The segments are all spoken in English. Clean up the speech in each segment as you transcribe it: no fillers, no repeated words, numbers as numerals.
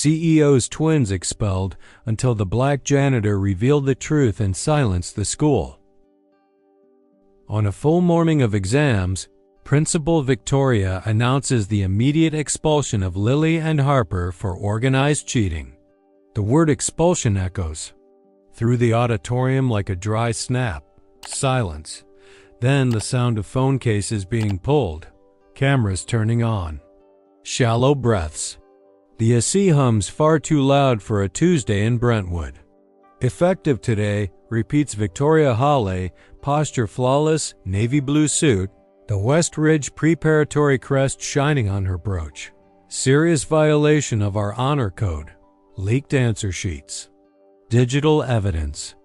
CEO's twins expelled until the black janitor revealed the truth and silenced the school. On a full morning of exams, Principal Victoria announces the immediate expulsion of Lily and Harper for organized cheating. The word expulsion echoes through the auditorium like a dry snap. Silence. Then the sound of phone cases being pulled, cameras turning on. Shallow breaths. The AC hums far too loud for a Tuesday in Brentwood. Effective today, repeats Victoria Hawley, posture flawless, navy blue suit, the West Ridge preparatory crest shining on her brooch. Serious violation of our honor code. Leaked answer sheets. Digital evidence.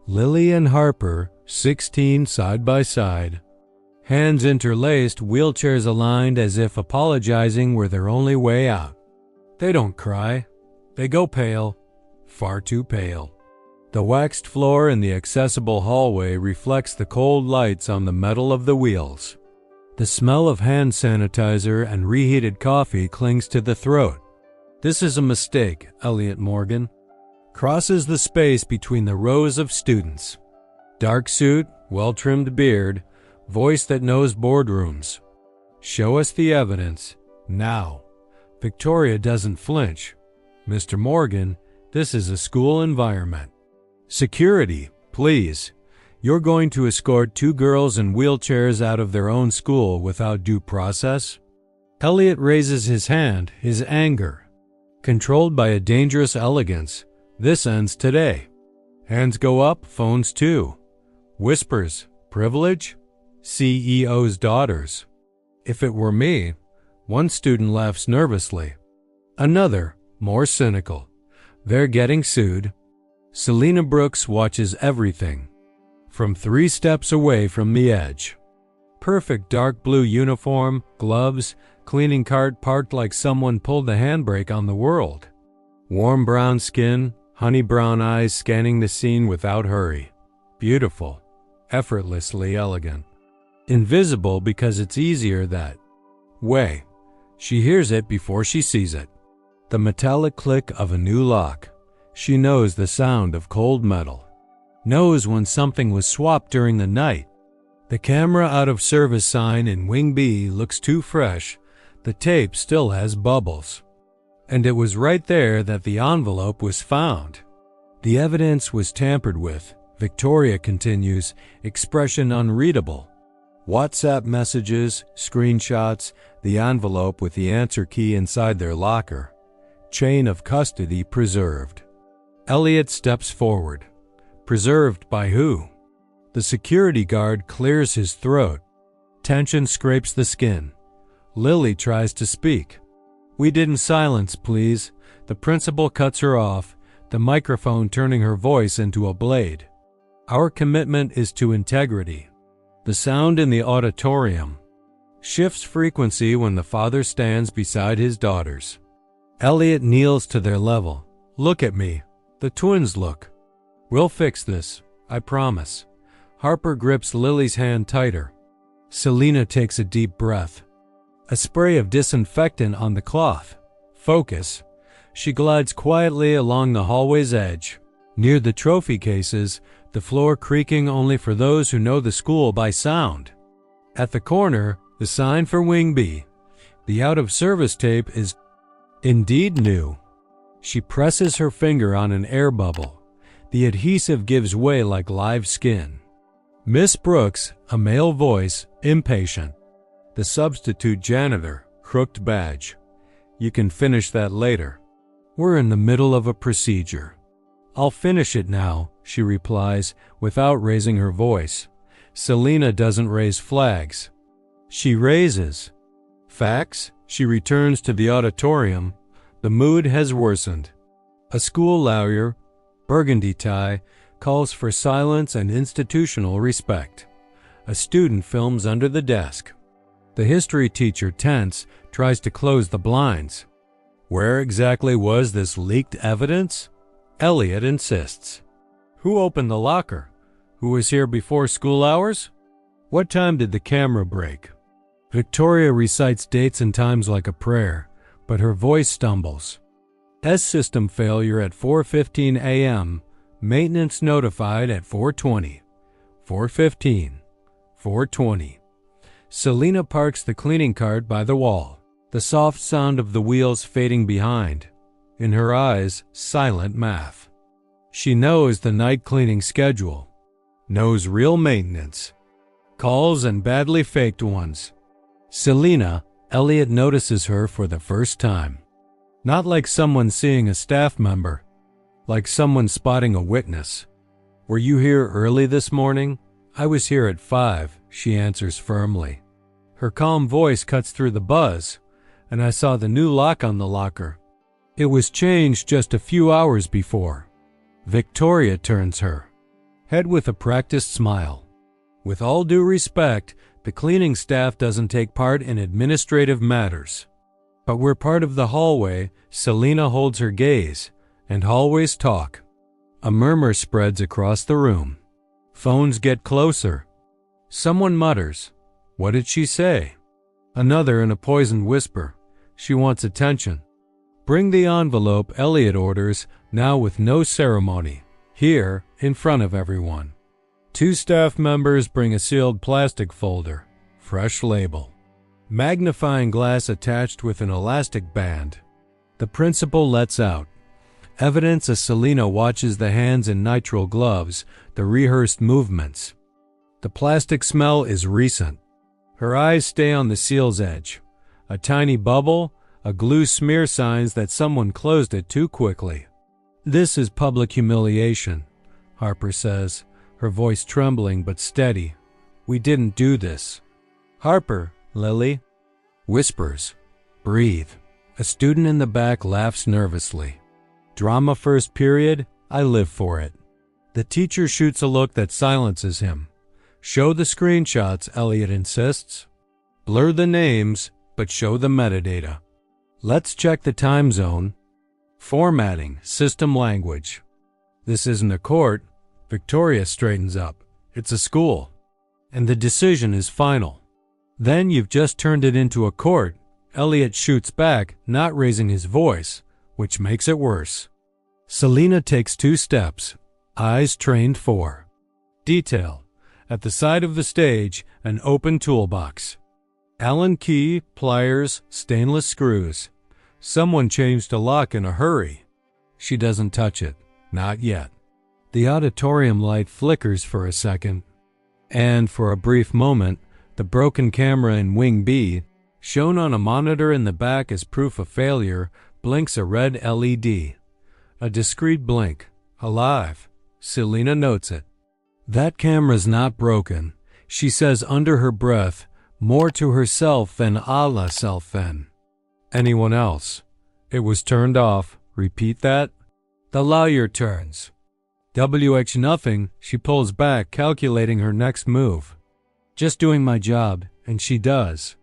Lily and Harper, 16 side by side. Hands interlaced, wheelchairs aligned as if apologizing were their only way out. They don't cry. They go pale. Far too pale. The waxed floor in the accessible hallway reflects the cold lights on the metal of the wheels. The smell of hand sanitizer and reheated coffee clings to the throat. This is a mistake, Elliot Morgan. Crosses the space between the rows of students. Dark suit, well-trimmed beard, voice that knows boardrooms. Show us the evidence, now. Victoria doesn't flinch. Mr. Morgan, this is a school environment. Security, please. You're going to escort two girls in wheelchairs out of their own school without due process? Elliot raises his hand, his anger. Controlled by a dangerous elegance, this ends today. Hands go up, phones too. Whispers, privilege? CEO's daughters. If it were me, one student laughs nervously. Another, more cynical. They're getting sued. Selena Brooks watches everything. From 3 steps away from the edge. Perfect dark blue uniform, gloves, cleaning cart parked like someone pulled the handbrake on the world. Warm brown skin, honey brown eyes scanning the scene without hurry. Beautiful, effortlessly elegant. Invisible because it's easier that way. She hears it before she sees it. The metallic click of a new lock. She knows the sound of cold metal. Knows when something was swapped during the night. The camera out of service sign in Wing B looks too fresh. The tape still has bubbles. And it was right there that the envelope was found. The evidence was tampered with. Victoria continues, expression unreadable. WhatsApp messages, screenshots, the envelope with the answer key inside their locker. Chain of custody preserved. Elliot steps forward. Preserved by who? The security guard clears his throat. Tension scrapes the skin. Lily tries to speak. We didn't silence, please. The principal cuts her off, the microphone turning her voice into a blade. Our commitment is to integrity. The sound in the auditorium shifts frequency when the father stands beside his daughters. Elliot kneels to their level. Look at me. The twins look. We'll fix this, I promise. Harper grips Lily's hand tighter. Selena takes a deep breath. A spray of disinfectant on the cloth. Focus. She glides quietly along the hallway's edge. Near the trophy cases, the floor creaking only for those who know the school by sound. At the corner, the sign for Wing B. The out-of-service tape is indeed new. She presses her finger on an air bubble. The adhesive gives way like live skin. Miss Brooks, a male voice, impatient. The substitute janitor, crooked badge. You can finish that later. We're in the middle of a procedure. I'll finish it now, she replies, without raising her voice. Selena doesn't raise flags. She raises facts. She returns to the auditorium. The mood has worsened. A school lawyer, burgundy tie, calls for silence and institutional respect. A student films under the desk. The history teacher, tense, tries to close the blinds. Where exactly was this leaked evidence? Elliot insists. Who opened the locker? Who was here before school hours? What time did the camera break? Victoria recites dates and times like a prayer, but her voice stumbles. System failure at 4:15 a.m. Maintenance notified at 4:20. 4:15. 4:20. Selena parks the cleaning cart by the wall, the soft sound of the wheels fading behind. In her eyes, silent math. She knows the night cleaning schedule, knows real maintenance, calls and badly faked ones. Selena, Elliot notices her for the first time. Not like someone seeing a staff member, like someone spotting a witness. "Were you here early this morning?" "I was here at 5, she answers firmly. Her calm voice cuts through the buzz, and I saw the new lock on the locker. It was changed just a few hours before. Victoria turns her head with a practiced smile. "With all due respect, the cleaning staff doesn't take part in administrative matters. But we're part of the hallway." Selena holds her gaze, and hallways talk. A murmur spreads across the room. Phones get closer. Someone mutters, "What did she say?" Another in a poisoned whisper, "She wants attention." "Bring the envelope," Elliot orders, now with no ceremony. Here, in front of everyone. 2 staff members bring a sealed plastic folder. Fresh label. Magnifying glass attached with an elastic band. The principal lets out. Evidence as Selena watches the hands in nitrile gloves, the rehearsed movements. The plastic smell is recent. Her eyes stay on the seal's edge. A tiny bubble, a glue smear signs that someone closed it too quickly. "This is public humiliation," Harper says, her voice trembling but steady. "We didn't do this." "Harper, Lily," whispers. "Breathe." A student in the back laughs nervously. "Drama first period? I live for it." The teacher shoots a look that silences him. "Show the screenshots," Elliot insists. "Blur the names, but show the metadata." "Let's check the time zone." Formatting, system language. "This isn't a court." Victoria straightens up. "It's a school. And the decision is final." "Then you've just turned it into a court." Elliot shoots back, not raising his voice, which makes it worse. Selena takes 2 steps, eyes trained for detail. At the side of the stage, an open toolbox. Allen key, pliers, stainless screws. Someone changed a lock in a hurry. She doesn't touch it. Not yet. The auditorium light flickers for a second, and for a brief moment, the broken camera in Wing B, shown on a monitor in the back as proof of failure, blinks a red LED. A discreet blink. Alive. Selena notes it. "That camera's not broken," she says under her breath, more to herself than a la self than anyone else. "It was turned off." Repeat that. The lawyer turns. WH nothing, she pulls back, calculating her next move. "Just doing my job," and she does.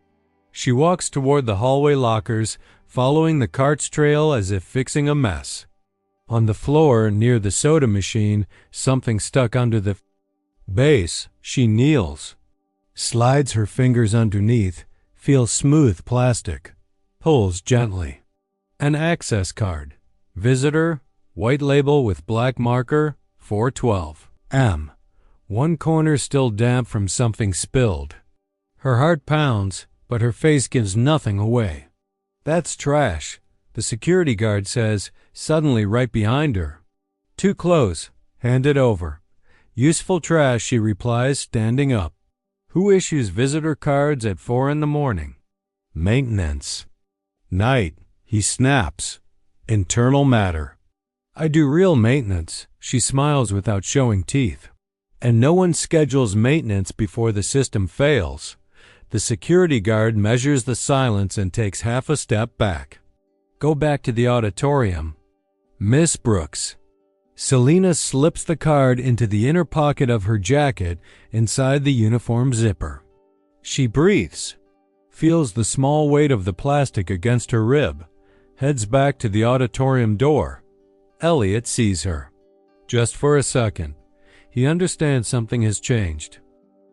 She walks toward the hallway lockers, following the cart's trail as if fixing a mess. On the floor near the soda machine, something stuck under the base. She kneels, slides her fingers underneath, feels smooth plastic, pulls gently. An access card. Visitor, white label with black marker, 412. M. One corner still damp from something spilled. Her heart pounds, but her face gives nothing away. "That's trash," the security guard says, suddenly right behind her. "Too close. Hand it over." "Useful trash," she replies, standing up. "Who issues visitor cards at 4 in the morning?" "Maintenance." "Night," he snaps. "Internal matter." "I do real maintenance." She smiles without showing teeth. "And no one schedules maintenance before the system fails." The security guard measures the silence and takes half a step back. "Go back to the auditorium." "Miss Brooks." Selena slips the card into the inner pocket of her jacket inside the uniform zipper. She breathes, feels the small weight of the plastic against her rib, heads back to the auditorium door. Elliot sees her. Just for a second. He understands something has changed.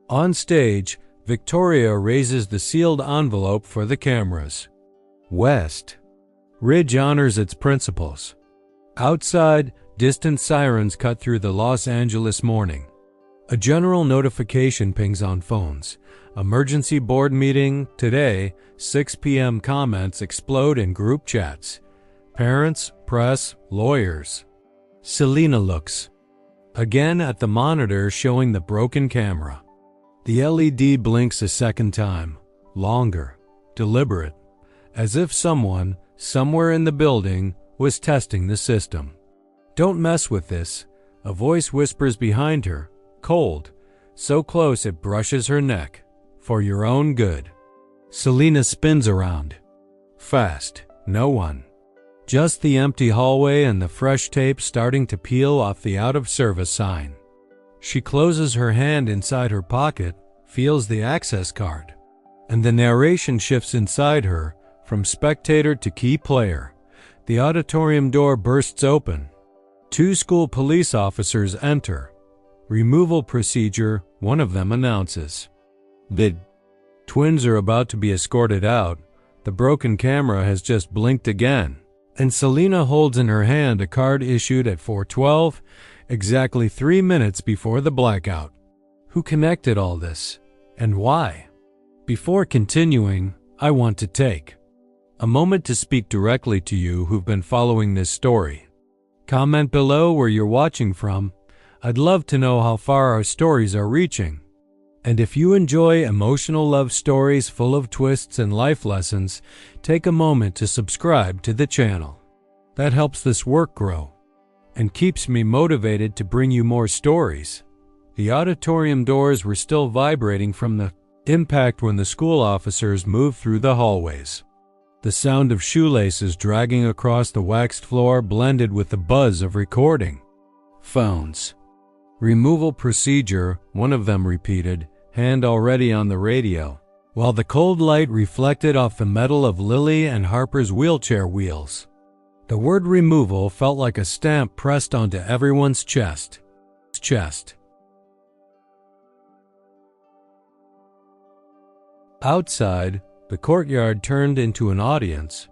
On stage, Victoria raises the sealed envelope for the cameras. "West." Ridge honors its principles. Outside, distant sirens cut through the Los Angeles morning. A general notification pings on phones. Emergency board meeting today, 6 p.m. Comments explode in group chats. Parents, press, lawyers. Selena looks again at the monitor showing the broken camera. The LED blinks a second time, longer, deliberate, as if someone, somewhere in the building, was testing the system. "Don't mess with this," a voice whispers behind her, cold, so close it brushes her neck. "For your own good." Selena spins around. Fast, no one. Just the empty hallway and the fresh tape starting to peel off the out-of-service sign. She closes her hand inside her pocket, feels the access card, and the narration shifts inside her from spectator to key player. The auditorium door bursts open. 2 school police officers enter. "Removal procedure," one of them announces. The twins are about to be escorted out. The broken camera has just blinked again, and Selena holds in her hand a card issued at 4:12, exactly 3 minutes before the blackout. Who connected all this, and why? Before continuing, I want to take a moment to speak directly to you who've been following this story. Comment below where you're watching from. I'd love to know how far our stories are reaching. And if you enjoy emotional love stories full of twists and life lessons, take a moment to subscribe to the channel. That helps this work grow and keeps me motivated to bring you more stories. The auditorium doors were still vibrating from the impact when the school officers moved through the hallways. The sound of shoelaces dragging across the waxed floor blended with the buzz of recording phones. "Removal procedure," one of them repeated, hand already on the radio, while the cold light reflected off the metal of Lily and Harper's wheelchair wheels. The word removal felt like a stamp pressed onto everyone's chest. Outside, the courtyard turned into an audience.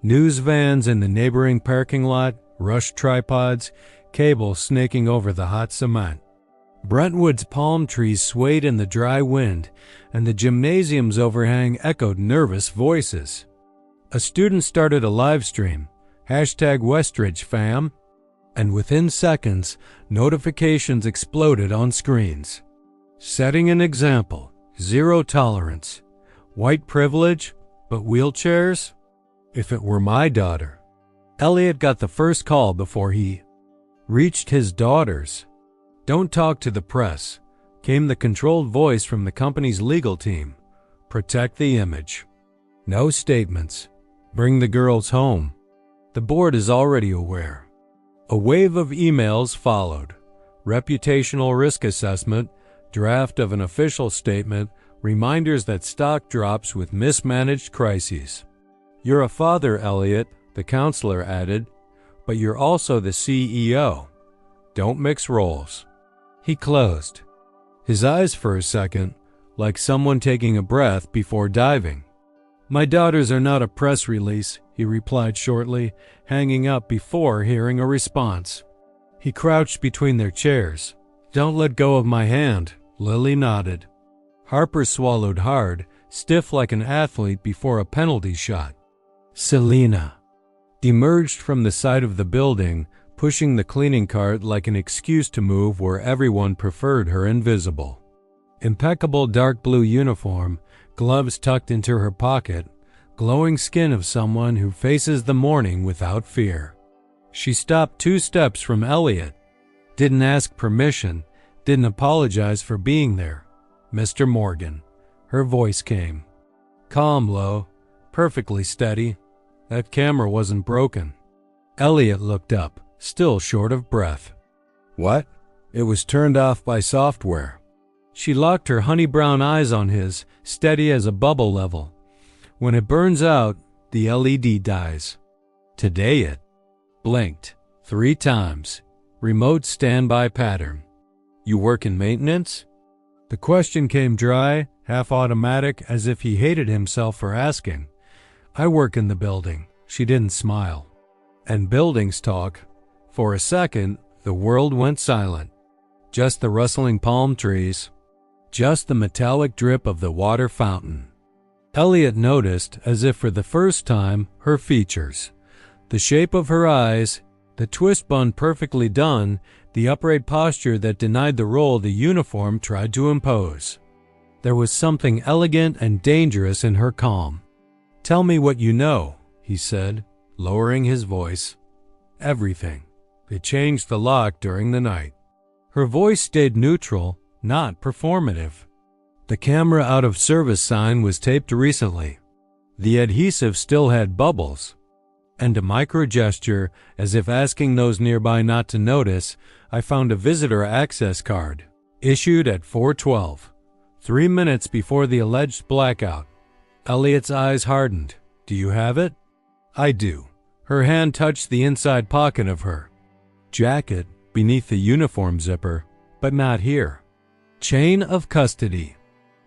News vans in the neighboring parking lot, rush tripods, cables snaking over the hot cement. Brentwood's palm trees swayed in the dry wind, and the gymnasium's overhang echoed nervous voices. A student started a live stream, #WestridgeFam, and within seconds, notifications exploded on screens. Setting an example, zero tolerance, white privilege, but wheelchairs? If it were my daughter. Elliot got the first call before he reached his daughters. "Don't talk to the press," came the controlled voice from the company's legal team. "Protect the image. No statements. Bring the girls home." The board is already aware. A wave of emails followed. Reputational risk assessment, draft of an official statement, reminders that stock drops with mismanaged crises. "You're a father, Elliot," the counselor added, "but you're also the CEO. Don't mix roles." He closed his eyes for a second, like someone taking a breath before diving. "My daughters are not a press release," he replied shortly, hanging up before hearing a response. He crouched between their chairs. "Don't let go of my hand," Lily nodded. Harper swallowed hard, stiff like an athlete before a penalty shot. Selena emerged from the side of the building, pushing the cleaning cart like an excuse to move where everyone preferred her invisible. Impeccable dark blue uniform, gloves tucked into her pocket, glowing skin of someone who faces the morning without fear. She stopped 2 steps from Elliot, didn't ask permission, didn't apologize for being there. "Mr. Morgan," her voice came. Calm, low, perfectly steady. That camera wasn't broken. Elliot looked up, still short of breath. "What?" "It was turned off by software." She locked her honey brown eyes on his, steady as a bubble level. "When it burns out, the LED dies." Today it blinked 3 times. Remote standby pattern. "You work in maintenance?" The question came dry, half automatic, as if he hated himself for asking. "I work in the building," She didn't smile. And buildings talk. For a second, the world went silent. Just the rustling palm trees. Just the metallic drip of the water fountain. Elliot noticed, as if for the first time, her features. The shape of her eyes, the twist bun perfectly done, the upright posture that denied the role the uniform tried to impose. There was something elegant and dangerous in her calm. "Tell me what you know," he said, lowering his voice. "Everything. They changed the lock during the night." Her voice stayed neutral, not performative. The camera out of service sign was taped recently. The adhesive still had bubbles. And a micro gesture, as if asking those nearby not to notice, I found a visitor access card, issued at 4:12, 3 minutes before the alleged blackout. Elliot's eyes hardened. "Do you have it?" "I do." Her hand touched the inside pocket of her jacket, beneath the uniform zipper, "but not here." Chain of custody.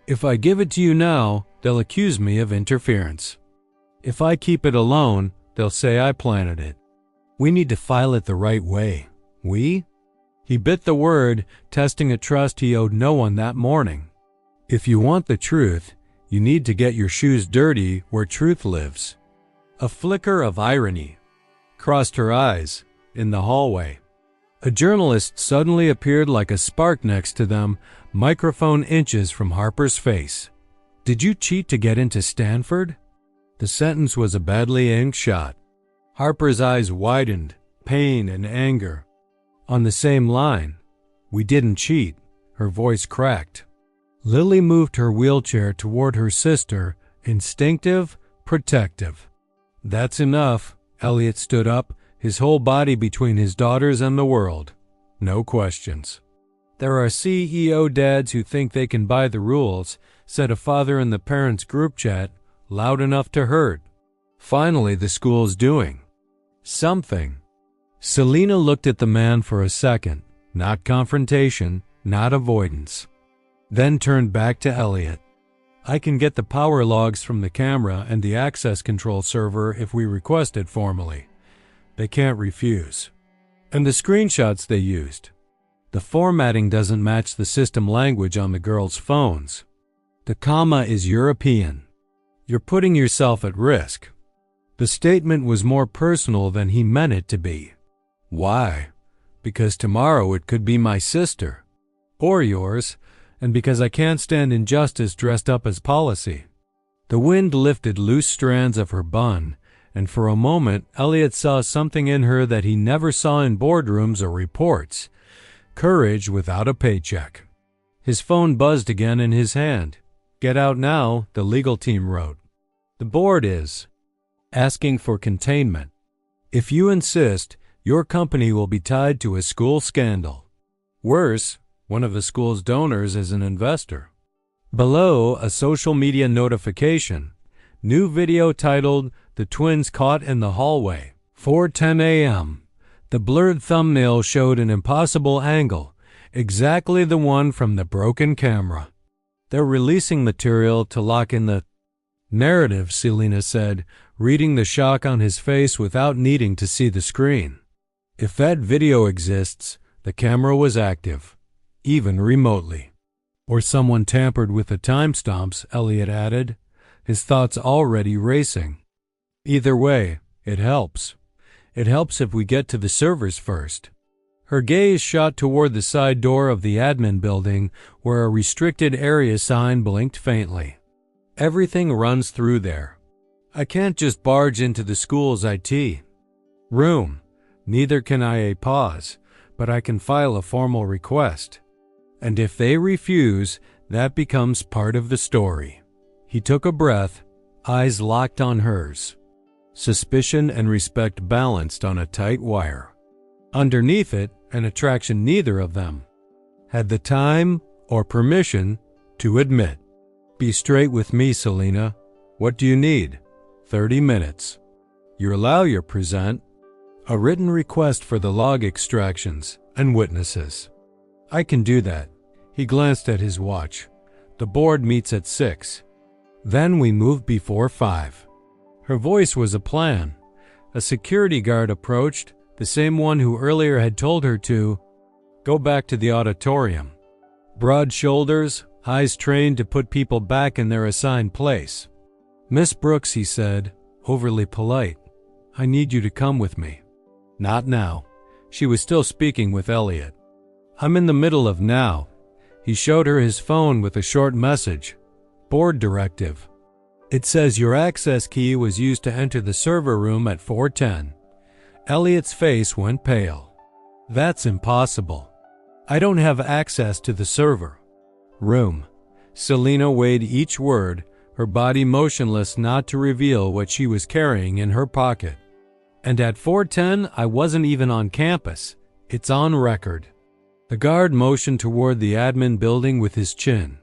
If I give it to you now, they'll accuse me of interference. If I keep it alone, they'll say I planted it. We need to file it the right way. We? He bit the word, testing a trust he owed no one that morning. If you want the truth, you need to get your shoes dirty where truth lives. A flicker of irony crossed her eyes in the hallway. A journalist suddenly appeared like a spark next to them, microphone inches from Harper's face. "Did you cheat to get into Stanford?" The sentence was a badly aimed shot. Harper's eyes widened, pain and anger. On the same line, "We didn't cheat." Her voice cracked. Lily moved her wheelchair toward her sister, instinctive, protective. "That's enough." Elliot stood up, his whole body between his daughters and the world. "No questions." "There are CEO dads who think they can buy the rules," said a father in the parents' group chat, loud enough to hurt. "Finally, the school's doing something." Selena looked at the man for a second, not confrontation, not avoidance. Then turned back to Elliot. "I can get the power logs from the camera and the access control server if we request it formally. They can't refuse. And the screenshots they used. The formatting doesn't match the system language on the girls' phones. The comma is European. You're putting yourself at risk." The statement was more personal than he meant it to be. "Why?" "Because tomorrow it could be my sister. Or yours. And because I can't stand injustice dressed up as policy." The wind lifted loose strands of her bun, and for a moment Elliot saw something in her that he never saw in boardrooms or reports. Courage without a paycheck. His phone buzzed again in his hand. "Get out now," the legal team wrote. "The board is asking for containment. If you insist, your company will be tied to a school scandal. Worse, one of the school's donors is an investor." Below, a social media notification. New video titled, "The Twins Caught in the Hallway." 4:10 a.m. The blurred thumbnail showed an impossible angle, exactly the one from the broken camera. "They're releasing material to lock in the narrative," Selena said, reading the shock on his face without needing to see the screen. If that video exists, the camera was active, even remotely. Or someone tampered with the timestamps, Elliot added, his thoughts already racing. Either way, it helps. It helps if we get to the servers first. Her gaze shot toward the side door of the admin building, where a restricted area sign blinked faintly. "Everything runs through there. I can't just barge into the school's IT room. Neither can I pause, but I can file a formal request. And if they refuse, that becomes part of the story." He took a breath, eyes locked on hers. Suspicion and respect balanced on a tight wire. Underneath it, an attraction neither of them had the time or permission to admit. "Be straight with me, Selena. What do you need?" 30 minutes. "You allow your present." "A written request for the log extractions and witnesses." "I can do that." He glanced at his watch. "The board meets at 6. Then we move before 5. Her voice was a plan, A security guard approached, the same one who earlier had told her to go back to the auditorium. Broad shoulders, eyes trained to put people back in their assigned place. "Miss Brooks," he said, overly polite, "I need you to come with me." "Not now." She was still speaking with Elliot. "I'm in the middle of now." He showed her his phone with a short message. "Board directive. It says your access key was used to enter the server room at 4:10. Elliot's face went pale. "That's impossible. I don't have access to the server room." Selena weighed each word, her body motionless not to reveal what she was carrying in her pocket. "And at 4:10, I wasn't even on campus. It's on record." The guard motioned toward the admin building with his chin.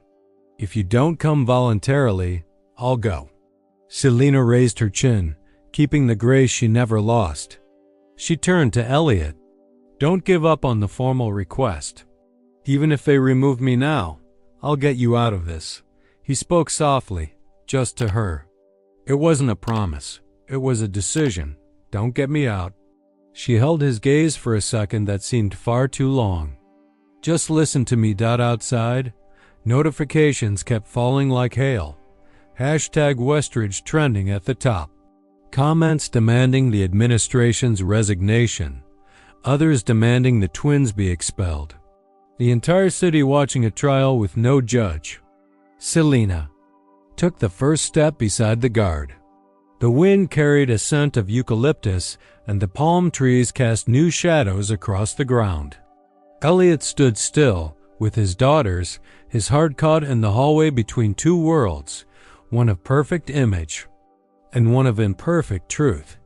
"If you don't come voluntarily, I'll go." Selena raised her chin, keeping the grace she never lost. She turned to Elliot. "Don't give up on the formal request. Even if they remove me now, I'll get you out of this." He spoke softly, just to her. "It wasn't a promise. It was a decision. Don't get me out." She held his gaze for a second that seemed far too long. "Just listen to me." Outside, notifications kept falling like hail. Hashtag Westridge trending at the top. Comments demanding the administration's resignation. Others demanding the twins be expelled. The entire city watching a trial with no judge. Selena took the first step beside the guard. The wind carried a scent of eucalyptus, and the palm trees cast new shadows across the ground. Elliot stood still, with his daughters, his heart caught in the hallway between two worlds, one of perfect image and one of imperfect truth.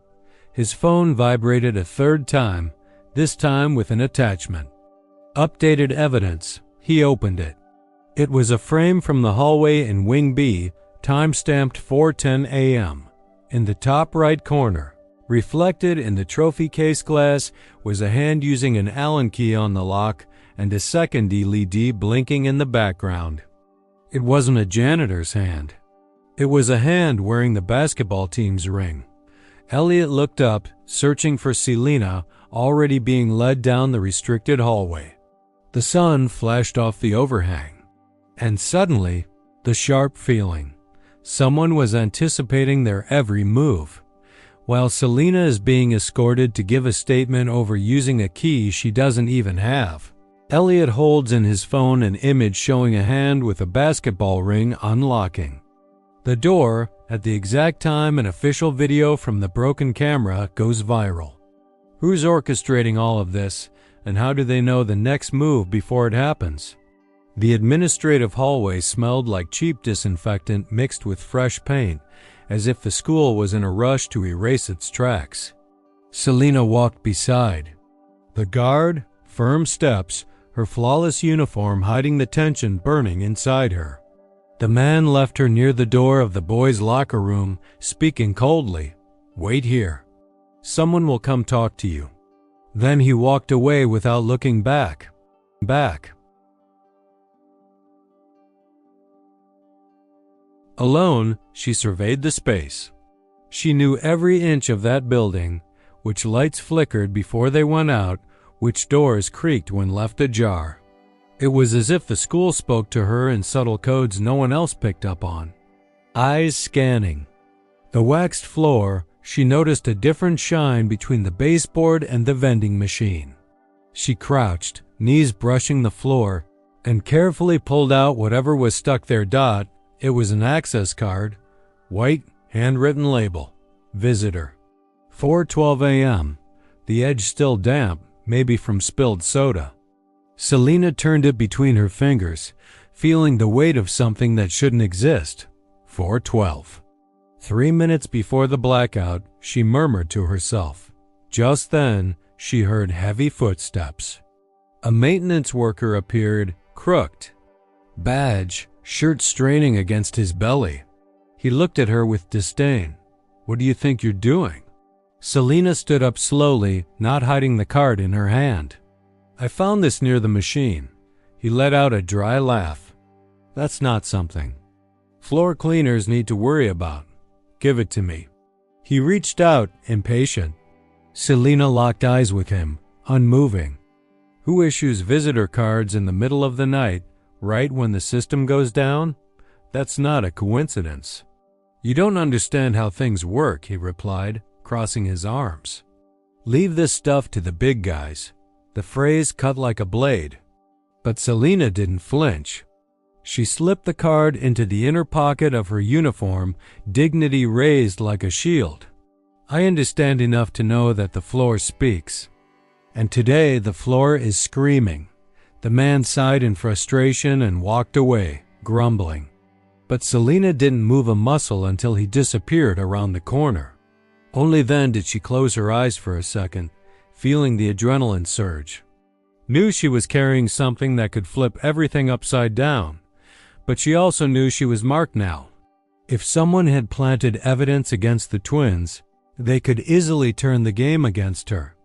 His phone vibrated a third time, this time with an attachment. Updated evidence. He opened it. It was a frame from the hallway in Wing B, time-stamped 4:10 a.m. In the top right corner, reflected in the trophy case glass, was a hand using an Allen key on the lock and a second LED blinking in the background. It wasn't a janitor's hand. It was a hand wearing the basketball team's ring. Elliot looked up, searching for Selena, already being led down the restricted hallway. The sun flashed off the overhang. And suddenly, the sharp feeling. Someone was anticipating their every move. While Selena is being escorted to give a statement over using a key she doesn't even have, Elliot holds in his phone an image showing a hand with a basketball ring unlocking. The door, at the exact time an official video from the broken camera goes viral. Who's orchestrating all of this, and how do they know the next move before it happens? The administrative hallway smelled like cheap disinfectant mixed with fresh paint, as if the school was in a rush to erase its tracks. Selena walked beside. The guard, firm steps, her flawless uniform hiding the tension burning inside her. The man left her near the door of the boys' locker room, speaking coldly. "Wait here. Someone will come talk to you." Then he walked away without looking back. Alone, she surveyed the space. She knew every inch of that building, which lights flickered before they went out, which doors creaked when left ajar. It was as if the school spoke to her in subtle codes no one else picked up on. Eyes scanning. The waxed floor, she noticed a different shine between the baseboard and the vending machine. She crouched, knees brushing the floor, and carefully pulled out whatever was stuck there. It was an access card, white, handwritten label, visitor. 4:12 a.m., the edge still damp, maybe from spilled soda. Selena turned it between her fingers, feeling the weight of something that shouldn't exist. 4:12. 3 minutes before the blackout, she murmured to herself. Just then, she heard heavy footsteps. A maintenance worker appeared, crooked. Badge, shirt straining against his belly. He looked at her with disdain. "What do you think you're doing?" Selena stood up slowly, not hiding the card in her hand. "I found this near the machine." He let out a dry laugh. "That's not something floor cleaners need to worry about. Give it to me." He reached out, impatient. Selena locked eyes with him, unmoving. Who issues visitor cards in the middle of the night, right when the system goes down? That's not a coincidence. You don't understand how things work, he replied, crossing his arms. Leave this stuff to the big guys. The phrase cut like a blade. But Selena didn't flinch. She slipped the card into the inner pocket of her uniform, dignity raised like a shield. I understand enough to know that the floor speaks. And today the floor is screaming. The man sighed in frustration and walked away, grumbling. But Selena didn't move a muscle until he disappeared around the corner. Only then did she close her eyes for a second, feeling the adrenaline surge. Knew she was carrying something that could flip everything upside down, but she also knew she was marked now. If someone had planted evidence against the twins, they could easily turn the game against her.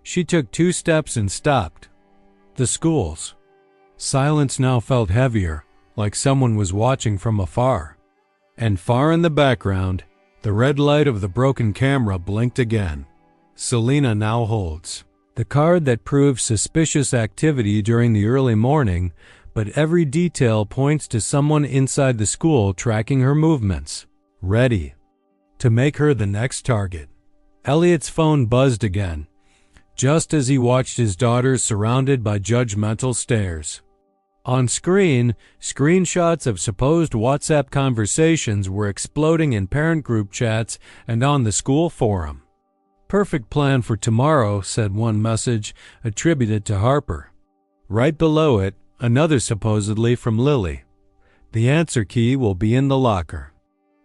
She took 2 steps and stopped. The schools. Silence now felt heavier, like someone was watching from afar. And far in the background, the red light of the broken camera blinked again. Selena now holds the card that proves suspicious activity during the early morning, but every detail points to someone inside the school tracking her movements, ready to make her the next target. Elliot's phone buzzed again, just as he watched his daughter surrounded by judgmental stares. On screen, screenshots of supposed WhatsApp conversations were exploding in parent group chats and on the school forum. Perfect plan for tomorrow, said one message, attributed to Harper. Right below it, another supposedly from Lily. The answer key will be in the locker.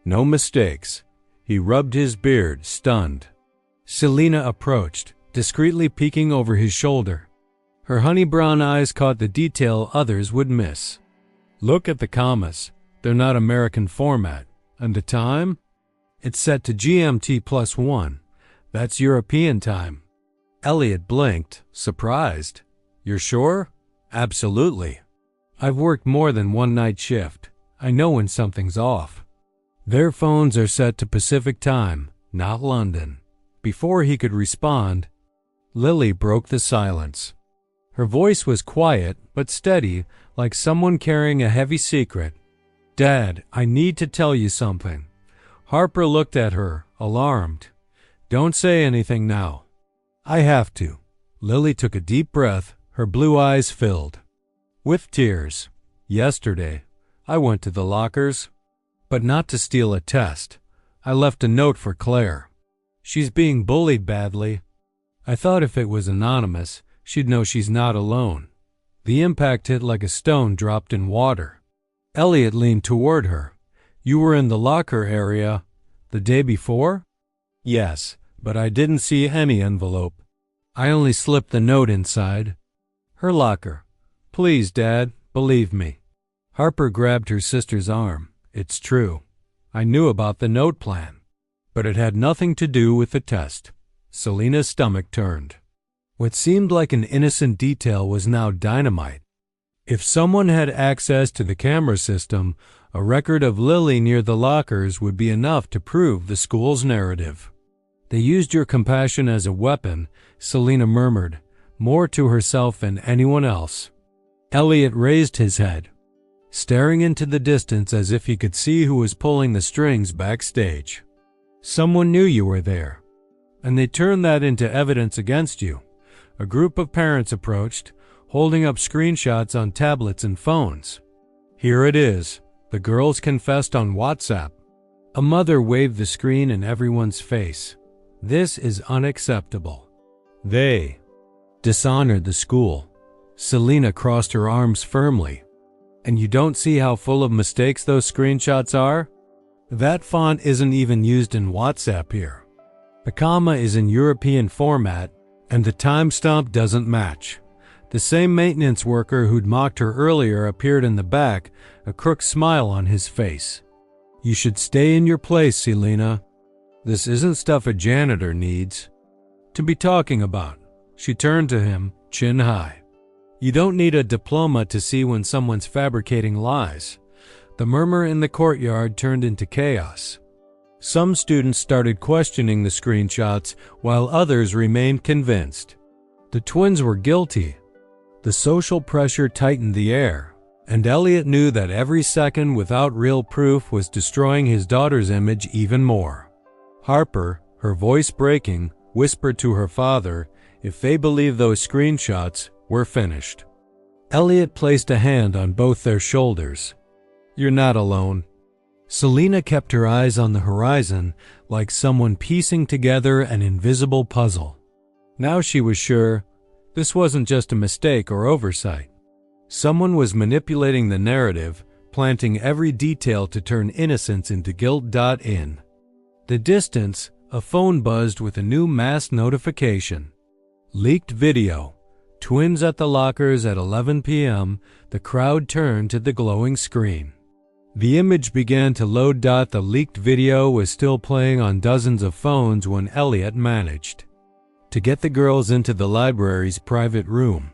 No mistakes. He rubbed his beard, stunned. Selena approached, discreetly peeking over his shoulder. Her honey brown eyes caught the detail others would miss. Look at the commas. They're not American format. And the time? It's set to GMT +1. That's European time. Elliot blinked, surprised. You're sure? Absolutely. I've worked more than one night shift. I know when something's off. Their phones are set to Pacific time, not London. Before he could respond, Lily broke the silence. Her voice was quiet but steady, like someone carrying a heavy secret. Dad, I need to tell you something. Harper looked at her, alarmed. Don't say anything now. I have to. Lily took a deep breath, her blue eyes filled with tears. Yesterday, I went to the lockers, but not to steal a test. I left a note for Claire. She's being bullied badly. I thought if it was anonymous, she'd know she's not alone. The impact hit like a stone dropped in water. Elliot leaned toward her. You were in the locker area the day before? Yes, but I didn't see any envelope. I only slipped the note inside. Her locker. Please, Dad, believe me. Harper grabbed her sister's arm. It's true. I knew about the note plan, but it had nothing to do with the test. Selena's stomach turned. What seemed like an innocent detail was now dynamite. If someone had access to the camera system, a record of Lily near the lockers would be enough to prove the school's narrative. They used your compassion as a weapon, Selena murmured, more to herself than anyone else. Elliot raised his head, staring into the distance as if he could see who was pulling the strings backstage. Someone knew you were there, and they turned that into evidence against you. A group of parents approached, holding up screenshots on tablets and phones. Here it is. The girls confessed on WhatsApp. A mother waved the screen in everyone's face. This is unacceptable. They dishonored the school. Selena crossed her arms firmly. And you don't see how full of mistakes those screenshots are? That font isn't even used in WhatsApp here. The comma is in European format, and the timestamp doesn't match. The same maintenance worker who'd mocked her earlier appeared in the back, a crooked smile on his face. You should stay in your place, Selena. This isn't stuff a janitor needs to be talking about. She turned to him, chin high. You don't need a diploma to see when someone's fabricating lies. The murmur in the courtyard turned into chaos. Some students started questioning the screenshots, while others remained convinced. The twins were guilty. The social pressure tightened the air, and Elliot knew that every second without real proof was destroying his daughter's image even more. Harper, her voice breaking, whispered to her father, if they believe those screenshots, we're finished. Elliot placed a hand on both their shoulders. You're not alone. Selena kept her eyes on the horizon, like someone piecing together an invisible puzzle. Now she was sure this wasn't just a mistake or oversight. Someone was manipulating the narrative, planting every detail to turn innocence into guilt. In the distance, a phone buzzed with a new mass notification. Leaked video. Twins at the lockers at 11 p.m. The crowd turned to the glowing screen. The image began to load. The leaked video was still playing on dozens of phones when Elliot managed to get the girls into the library's private room.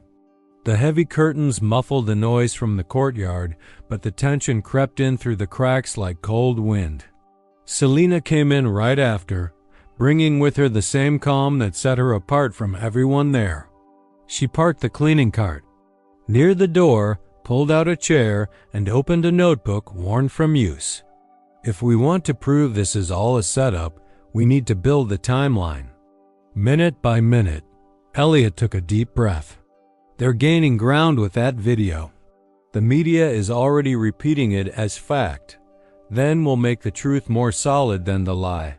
The heavy curtains muffled the noise from the courtyard, but the tension crept in through the cracks like cold wind. Selena came in right after, bringing with her the same calm that set her apart from everyone there. She parked the cleaning cart near the door, pulled out a chair, and opened a notebook worn from use. If we want to prove this is all a setup, we need to build the timeline. Minute by minute, Elliot took a deep breath. They're gaining ground with that video. The media is already repeating it as fact. Then we'll make the truth more solid than the lie.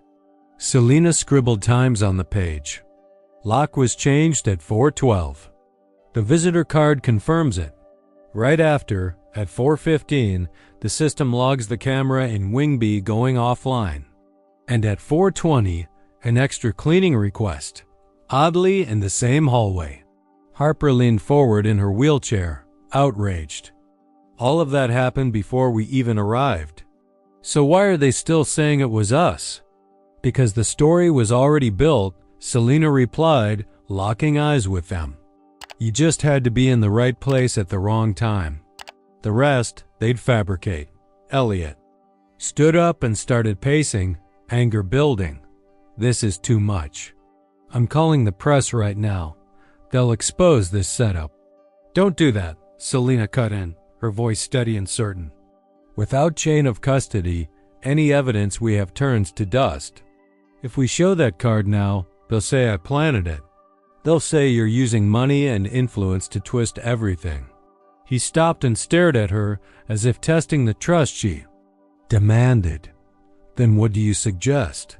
Selena scribbled times on the page. Lock was changed at 4:12. The visitor card confirms it. Right after, at 4:15, the system logs the camera in Wingby going offline. And at 4:20, an extra cleaning request. Oddly, in the same hallway. Harper leaned forward in her wheelchair, outraged. All of that happened before we even arrived. So why are they still saying it was us? Because the story was already built, Selena replied, locking eyes with them. You just had to be in the right place at the wrong time. The rest, they'd fabricate. Elliot stood up and started pacing, anger building. This is too much. I'm calling the press right now. They'll expose this setup. Don't do that, Selena cut in, her voice steady and certain. Without chain of custody, any evidence we have turns to dust. If we show that card now, they'll say I planted it. They'll say you're using money and influence to twist everything. He stopped and stared at her as if testing the trust she demanded. Then what do you suggest?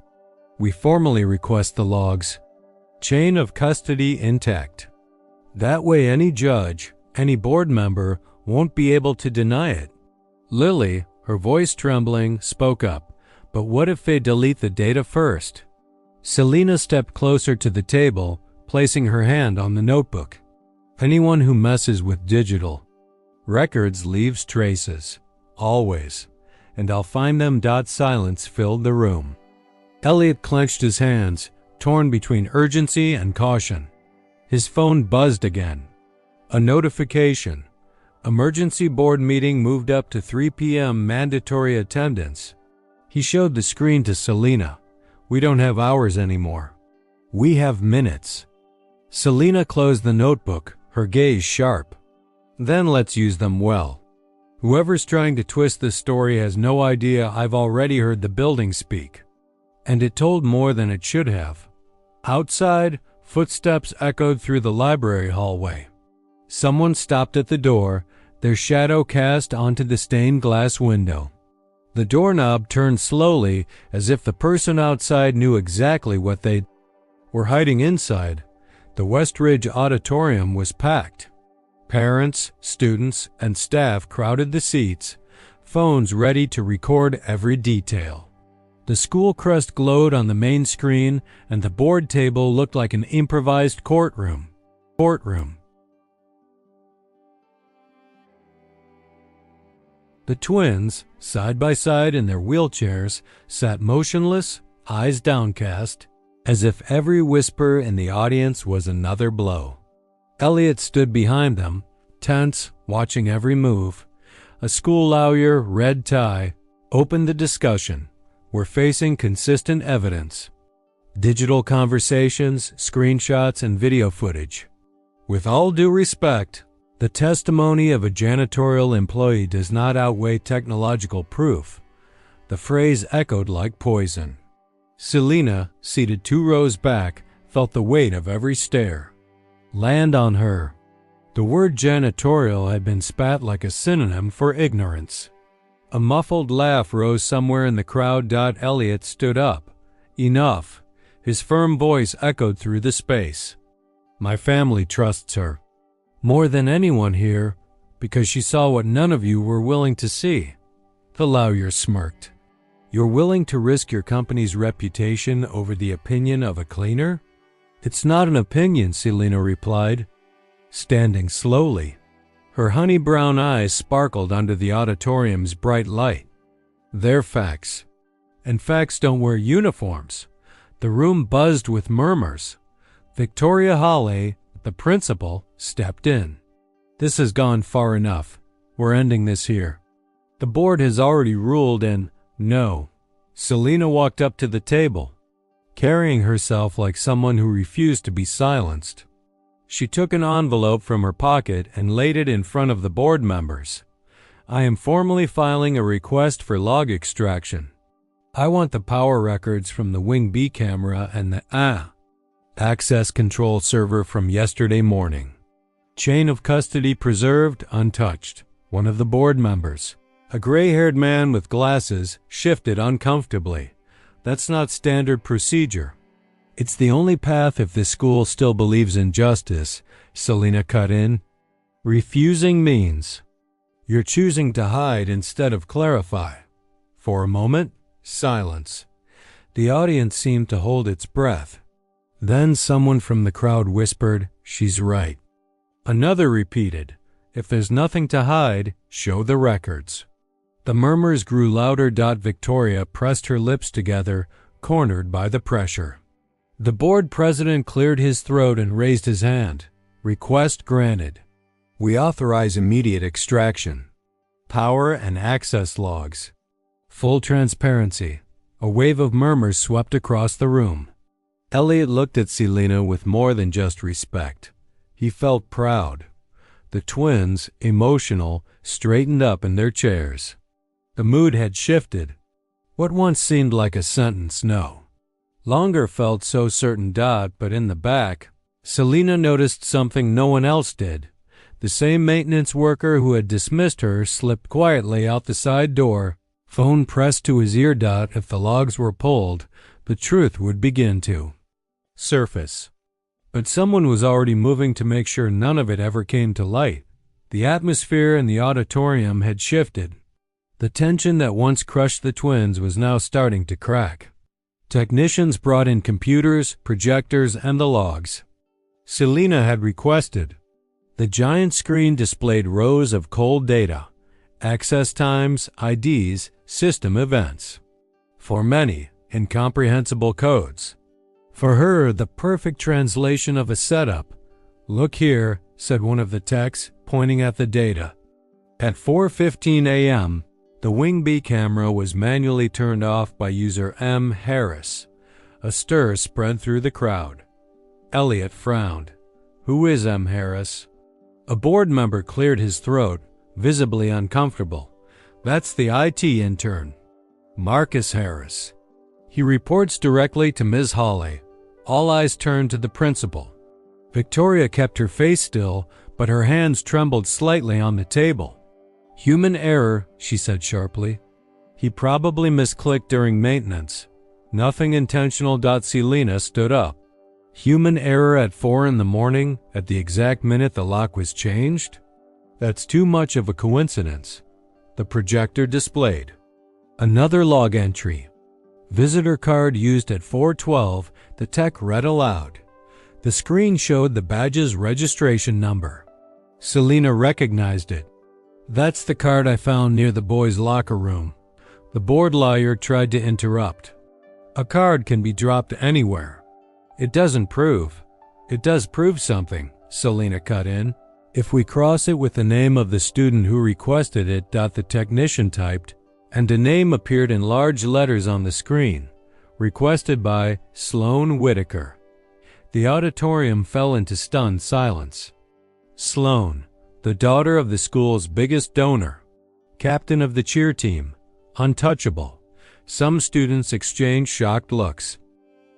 We formally request the logs. Chain of custody intact. That way any judge, any board member won't be able to deny it. Lily, her voice trembling, spoke up. But what if they delete the data first? Selena stepped closer to the table, placing her hand on the notebook. Anyone who messes with digital records leaves traces, always, and I'll find them. Silence filled the room. Elliot clenched his hands, torn between urgency and caution. His phone buzzed again. A notification. Emergency board meeting moved up to 3 p.m. mandatory attendance. He showed the screen to Selena. We don't have hours anymore. We have minutes. Selena closed the notebook, her gaze sharp. Then let's use them well. Whoever's trying to twist this story has no idea I've already heard the building speak. And it told more than it should have. Outside, footsteps echoed through the library hallway. Someone stopped at the door, their shadow cast onto the stained glass window. The doorknob turned slowly, as if the person outside knew exactly what they were hiding inside. The Westridge auditorium was packed. Parents, students, and staff crowded the seats, phones ready to record every detail. The school crest glowed on the main screen, and the board table looked like an improvised courtroom. The twins, side by side in their wheelchairs, sat motionless, eyes downcast, as if every whisper in the audience was another blow. Elliot stood behind them, tense, watching every move. A school lawyer, red tie, opened the discussion. were facing consistent evidence. Digital conversations, screenshots, and video footage. With all due respect, the testimony of a janitorial employee does not outweigh technological proof. The phrase echoed like poison. Selena, seated 2 rows back, felt the weight of every stare land on her. The word janitorial had been spat like a synonym for ignorance. A muffled laugh rose somewhere in the crowd. Elliot stood up. Enough. His firm voice echoed through the space. My family trusts her. More than anyone here, because she saw what none of you were willing to see. The lawyer smirked. You're willing to risk your company's reputation over the opinion of a cleaner? It's not an opinion, Selena replied, standing slowly. Her honey brown eyes sparkled under the auditorium's bright light. They're facts. And facts don't wear uniforms. The room buzzed with murmurs. Victoria Hawley, the principal, stepped in. This has gone far enough. We're ending this here. The board has already ruled and no. Selena walked up to the table, carrying herself like someone who refused to be silenced. She took an envelope from her pocket and laid it in front of the board members. I am formally filing a request for log extraction. I want the power records from the Wing B camera and the access control server from yesterday morning. Chain of custody preserved, untouched. One of the board members, a gray-haired man with glasses, shifted uncomfortably. That's not standard procedure. It's the only path if this school still believes in justice, Selena cut in. Refusing means you're choosing to hide instead of clarify. For a moment, silence. The audience seemed to hold its breath. Then someone from the crowd whispered, she's right. Another repeated, if there's nothing to hide, show the records. The murmurs grew louder. Victoria pressed her lips together, cornered by the pressure. The board president cleared his throat and raised his hand. Request granted. We authorize immediate extraction. Power and access logs. Full transparency. A wave of murmurs swept across the room. Elliot looked at Selena with more than just respect. He felt proud. The twins, emotional, straightened up in their chairs. The mood had shifted. What once seemed like a sentence, longer felt so certain. But in the back, Selena noticed something no one else did. The same maintenance worker who had dismissed her slipped quietly out the side door, phone pressed to his ear. If the logs were pulled, the truth would begin to surface. But someone was already moving to make sure none of it ever came to light. The atmosphere in the auditorium had shifted. The tension that once crushed the twins was now starting to crack. Technicians brought in computers, projectors, and the logs Selena had requested. The giant screen displayed rows of cold data, access times, IDs, system events. For many, incomprehensible codes. For her, the perfect translation of a setup. Look here, said one of the techs, pointing at the data. At 4:15 a.m., the Wing B camera was manually turned off by user M. Harris. A stir spread through the crowd. Elliot frowned. Who is M. Harris? A board member cleared his throat, visibly uncomfortable. That's the IT intern, Marcus Harris. He reports directly to Ms. Hawley. All eyes turned to the principal. Victoria kept her face still, but her hands trembled slightly on the table. Human error, she said sharply. He probably misclicked during maintenance. Nothing intentional. Selena stood up. Human error at 4 in the morning, at the exact minute the lock was changed? That's too much of a coincidence. The projector displayed another log entry. Visitor card used at 4:12, the tech read aloud. The screen showed the badge's registration number. Selena recognized it. That's the card I found near the boys' locker room. The board lawyer tried to interrupt. A card can be dropped anywhere. It doesn't prove. It does prove something, Selena cut in. If we cross it with the name of the student who requested it. The technician typed, and a name appeared in large letters on the screen, requested by Sloane Whitaker. The auditorium fell into stunned silence. Sloane, the daughter of the school's biggest donor, captain of the cheer team, untouchable. Some students exchanged shocked looks.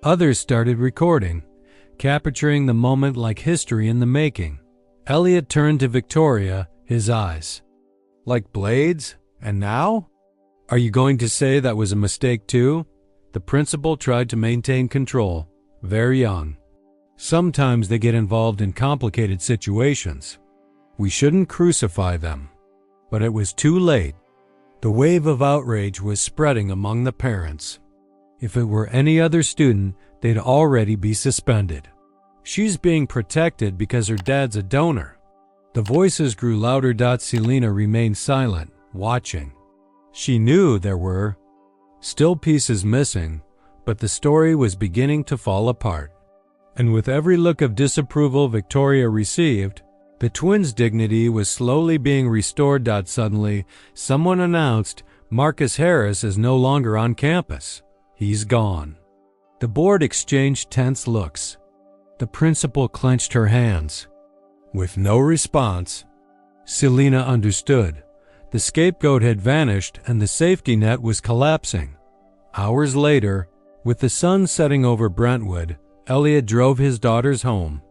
Others started recording, capturing the moment like history in the making. Elliot turned to Victoria, his eyes like blades. And now? Are you going to say that was a mistake too? The principal tried to maintain control. Very young. Sometimes they get involved in complicated situations. We shouldn't crucify them. But it was too late. The wave of outrage was spreading among the parents. If it were any other student, they'd already be suspended. She's being protected because her dad's a donor. The voices grew louder. Selena remained silent, watching. She knew there were still pieces missing, but the story was beginning to fall apart. And with every look of disapproval Victoria received, the twins' dignity was slowly being restored. Suddenly, someone announced Marcus Harris is no longer on campus. He's gone. The board exchanged tense looks. The principal clenched her hands. With no response, Selena understood. The scapegoat had vanished and the safety net was collapsing. Hours later, with the sun setting over Brentwood, Elliot drove his daughters home.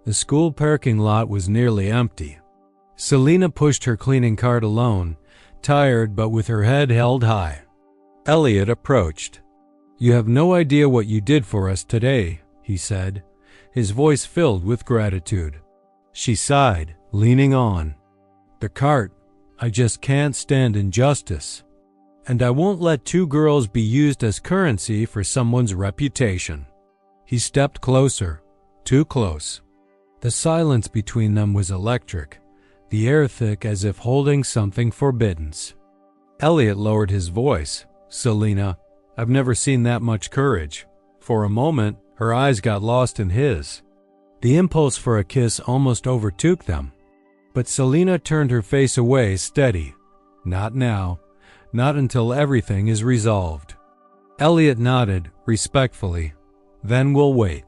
The school parking lot was nearly empty. Selena pushed her cleaning cart alone, tired but with her head held high. Elliot approached. "You have no idea what you did for us today," he said, his voice filled with gratitude. She sighed, leaning on. "The cart. I just can't stand injustice. And I won't let two girls be used as currency for someone's reputation." He stepped closer, too close. The silence between them was electric, the air thick as if holding something forbidden. Elliot lowered his voice. "Selena, I've never seen that much courage." For a moment, her eyes got lost in his. The impulse for a kiss almost overtook them. But Selena turned her face away, steady. "Not now. Not until everything is resolved." Elliot nodded, respectfully. "Then we'll wait.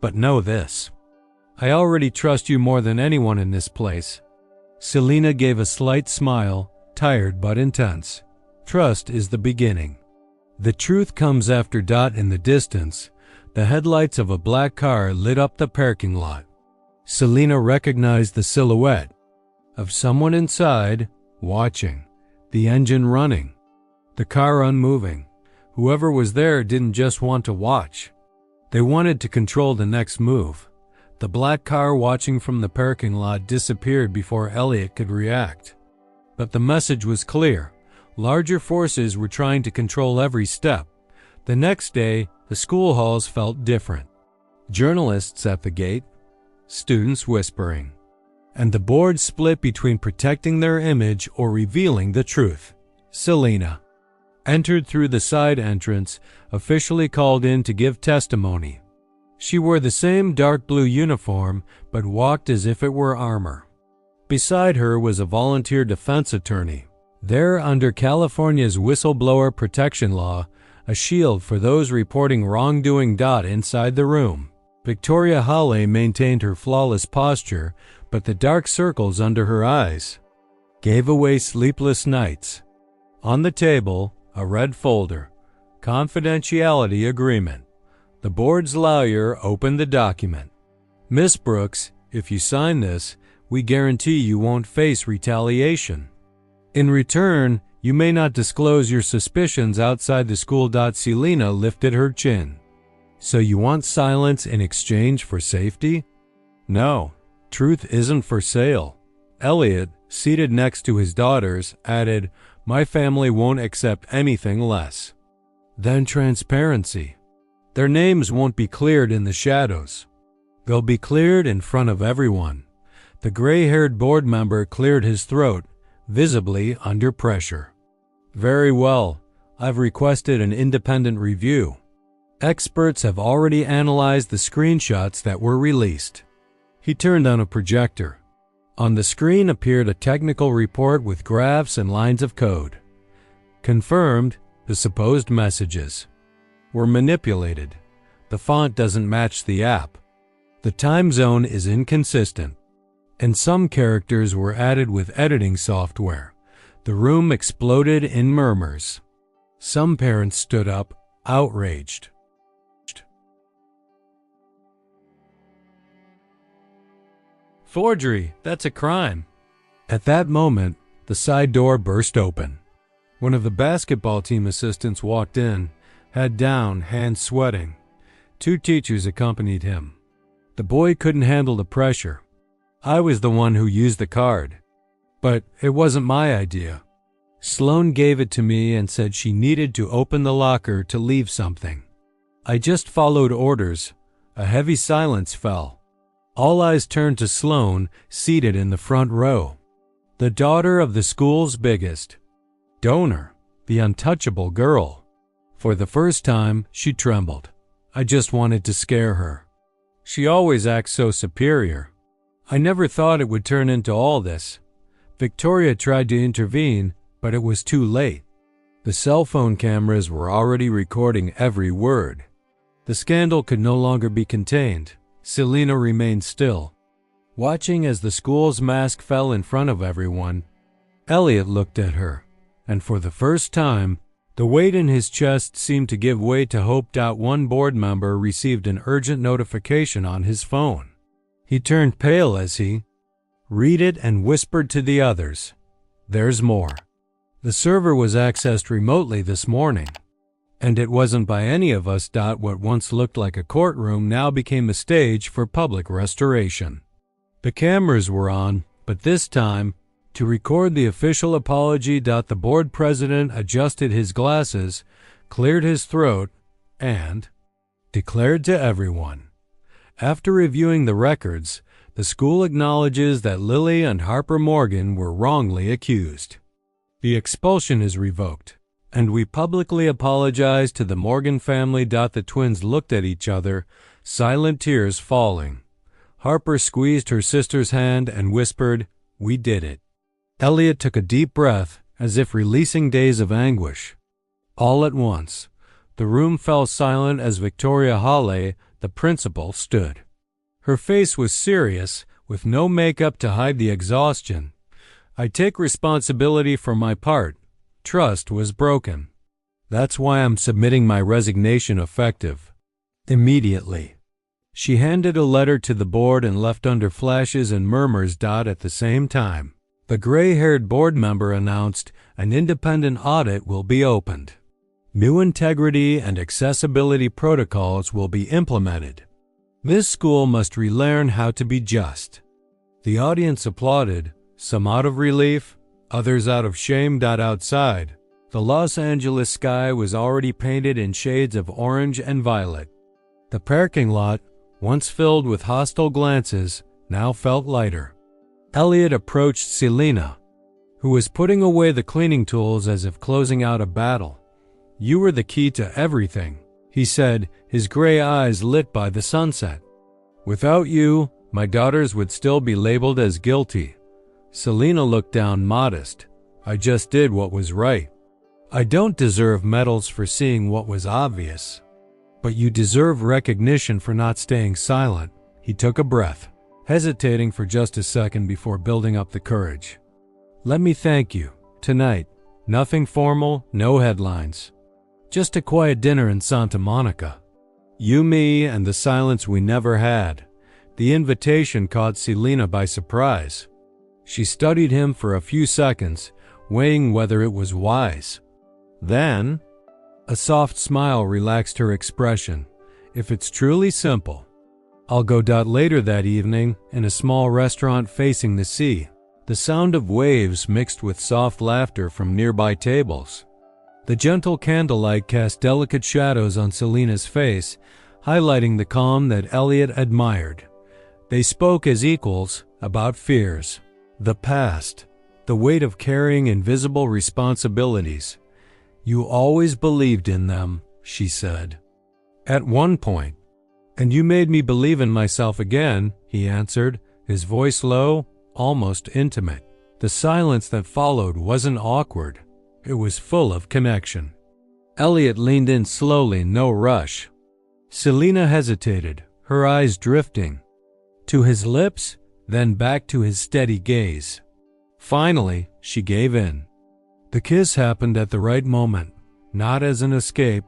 But know this. I already trust you more than anyone in this place." Selena gave a slight smile, tired but intense. "Trust is the beginning. The truth comes after." In the distance, the headlights of a black car lit up the parking lot. Selena recognized the silhouette of someone inside, watching, the engine running, the car unmoving. Whoever was there didn't just want to watch. They wanted to control the next move. The black car watching from the parking lot disappeared before Elliot could react. But the message was clear. Larger forces were trying to control every step. The next day, the school halls felt different. Journalists at the gate, students whispering, and the board split between protecting their image or revealing the truth. Selena entered through the side entrance, officially called in to give testimony. She wore the same dark blue uniform, but walked as if it were armor. Beside her was a volunteer defense attorney. There, under California's whistleblower protection law, a shield for those reporting wrongdoing. Inside the room, Victoria Hawley maintained her flawless posture, but the dark circles under her eyes gave away sleepless nights. On the table, a red folder, confidentiality agreement. The board's lawyer opened the document. "Miss Brooks, if you sign this, we guarantee you won't face retaliation. In return, you may not disclose your suspicions outside the school." Selena lifted her chin. "So you want silence in exchange for safety?" "No, truth isn't for sale." Elliot, seated next to his daughters, added, "My family won't accept anything less than transparency. Their names won't be cleared in the shadows. They'll be cleared in front of everyone." The gray-haired board member cleared his throat, visibly under pressure. "Very well. I've requested an independent review. Experts have already analyzed the screenshots that were released." He turned on a projector. On the screen appeared a technical report with graphs and lines of code. Confirmed, the supposed messages were manipulated. The font doesn't match the app. The time zone is inconsistent. And some characters were added with editing software. The room exploded in murmurs. Some parents stood up, outraged. Forgery, that's a crime. At that moment, the side door burst open. One of the basketball team assistants walked in, head down, hands sweating. 2 teachers accompanied him. The boy couldn't handle the pressure. I was the one who used the card. But it wasn't my idea. Sloane gave it to me and said she needed to open the locker to leave something. I just followed orders. A heavy silence fell. All eyes turned to Sloane, seated in the front row. The daughter of the school's biggest donor, the untouchable girl. For the first time, she trembled. I just wanted to scare her. She always acts so superior. I never thought it would turn into all this. Victoria tried to intervene, but it was too late. The cell phone cameras were already recording every word. The scandal could no longer be contained. Selena remained still, watching as the school's mask fell in front of everyone. Elliot looked at her, and for the first time, the weight in his chest seemed to give way to hope. One board member received an urgent notification on his phone. He turned pale as he read it and whispered to the others, "There's more." The server was accessed remotely this morning. And it wasn't by any of us. What once looked like a courtroom now became a stage for public restoration. The cameras were on, but this time, to record the official apology. The board president adjusted his glasses, cleared his throat, and declared to everyone, after reviewing the records, the school acknowledges that Lily and Harper Morgan were wrongly accused. The expulsion is revoked. And we publicly apologize to the Morgan family. The twins looked at each other, silent tears falling. Harper squeezed her sister's hand and whispered, "We did it." Elliot took a deep breath, as if releasing days of anguish. All at once, the room fell silent as Victoria Hawley, the principal, stood. Her face was serious, with no makeup to hide the exhaustion. "I take responsibility for my part. Trust was broken. That's why I'm submitting my resignation effective immediately." She handed a letter to the board and left under flashes and murmurs. At the same time, the gray-haired board member announced an independent audit will be opened. New integrity and accessibility protocols will be implemented. This school must relearn how to be just. The audience applauded, some out of relief, others out of shame. Outside, the Los Angeles sky was already painted in shades of orange and violet. The parking lot, once filled with hostile glances, now felt lighter. Elliot approached Selena, who was putting away the cleaning tools as if closing out a battle. "You were the key to everything," he said, his gray eyes lit by the sunset. "Without you, my daughters would still be labeled as guilty." Selena looked down, modest. "I just did what was right. I don't deserve medals for seeing what was obvious. But you deserve recognition for not staying silent." He took a breath, hesitating for just a second before building up the courage. "Let me thank you. Tonight, nothing formal, no headlines. Just a quiet dinner in Santa Monica. You, me, and the silence we never had." The invitation caught Selena by surprise. She studied him for a few seconds, weighing whether it was wise. Then, a soft smile relaxed her expression. "If it's truly simple, I'll go." Later that evening, in a small restaurant facing the sea, the sound of waves mixed with soft laughter from nearby tables. The gentle candlelight cast delicate shadows on Selena's face, highlighting the calm that Elliot admired. They spoke as equals about fears, the past, the weight of carrying invisible responsibilities. "You always believed in them," she said. "At one point. And you made me believe in myself again," he answered, his voice low, almost intimate. The silence that followed wasn't awkward. It was full of connection. Elliot leaned in slowly, no rush. Selena hesitated, her eyes drifting to his lips, then back to his steady gaze. Finally, she gave in. The kiss happened at the right moment, not as an escape,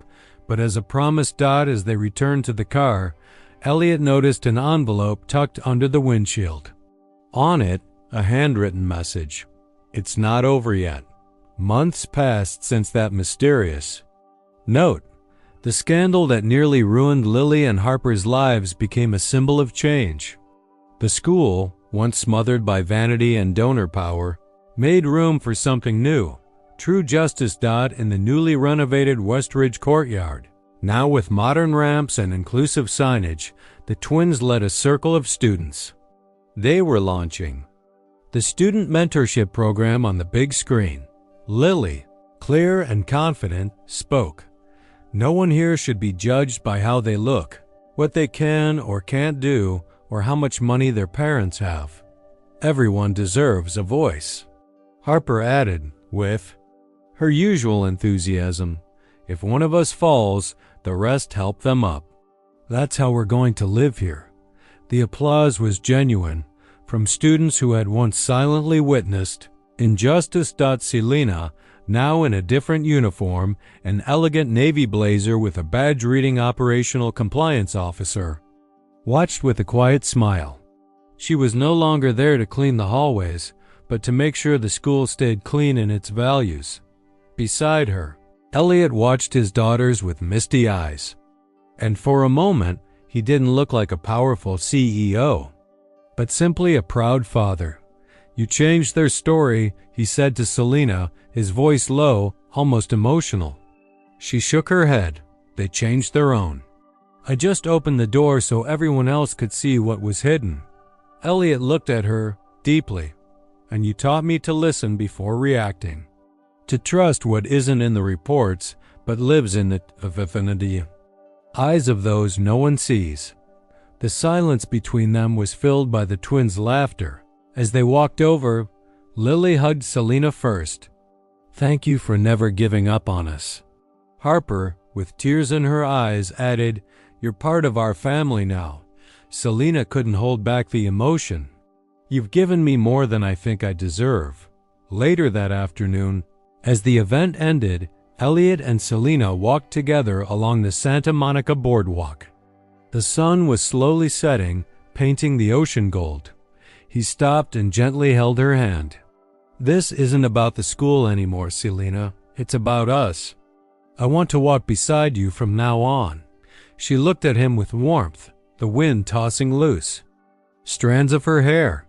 but as a promise. As they returned to the car, Elliot noticed an envelope tucked under the windshield. On it, a handwritten message. "It's not over yet. Months passed since that mysterious note. The scandal that nearly ruined Lily and Harper's lives became a symbol of change. The school, once smothered by vanity and donor power, made room for something new. True justice. In the newly renovated Westridge courtyard, now with modern ramps and inclusive signage, the twins led a circle of students. They were launching the student mentorship program on the big screen. Lily, clear and confident, spoke. "No one here should be judged by how they look, what they can or can't do, or how much money their parents have. Everyone deserves a voice." Harper added, with her usual enthusiasm, "If one of us falls, the rest help them up. That's how we're going to live here." The applause was genuine, from students who had once silently witnessed injustice. Selena, now in a different uniform, an elegant navy blazer with a badge reading Operational Compliance Officer, watched with a quiet smile. She was no longer there to clean the hallways, but to make sure the school stayed clean in its values. Beside her, Elliot watched his daughters with misty eyes. And for a moment, he didn't look like a powerful CEO, but simply a proud father. "You changed their story," he said to Selena, his voice low, almost emotional. She shook her head. "They changed their own. I just opened the door so everyone else could see what was hidden." Elliot looked at her deeply. "And you taught me to listen before reacting. To trust what isn't in the reports, but lives in the vicinity. Eyes of those no one sees." The silence between them was filled by the twins' laughter. As they walked over, Lily hugged Selena first. "Thank you for never giving up on us." Harper, with tears in her eyes, added, "You're part of our family now." Selena couldn't hold back the emotion. "You've given me more than I think I deserve." Later that afternoon, as the event ended, Elliot and Selena walked together along the Santa Monica boardwalk. The sun was slowly setting, painting the ocean gold. He stopped and gently held her hand. "This isn't about the school anymore, Selena. It's about us. I want to walk beside you from now on." She looked at him with warmth, the wind tossing loose strands of her hair.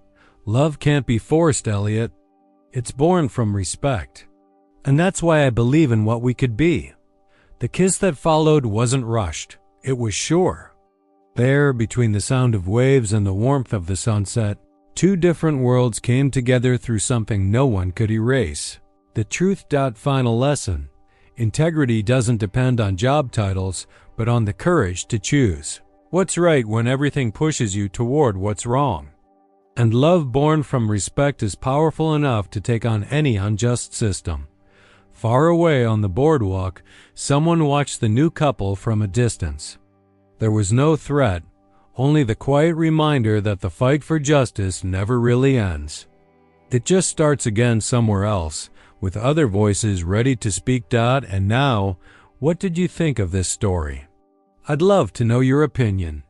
"Love can't be forced, Elliot. It's born from respect. And that's why I believe in what we could be." The kiss that followed wasn't rushed. It was sure. There, between the sound of waves and the warmth of the sunset, two different worlds came together through something no one could erase. The truth. Final lesson. Integrity doesn't depend on job titles, but on the courage to choose what's right when everything pushes you toward what's wrong. And love born from respect is powerful enough to take on any unjust system. Far away on the boardwalk, someone watched the new couple from a distance. There was no threat, only the quiet reminder that the fight for justice never really ends. It just starts again somewhere else, with other voices ready to speak. And now, what did you think of this story? I'd love to know your opinion.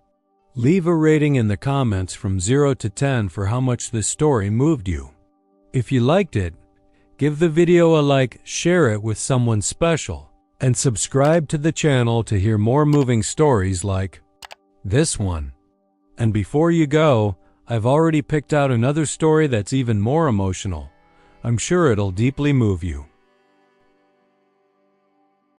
Leave a rating in the comments from 0 to 10 for how much this story moved you. If you liked it, give the video a like, share it with someone special, and subscribe to the channel to hear more moving stories like this one. And before you go, I've already picked out another story that's even more emotional. I'm sure it'll deeply move you.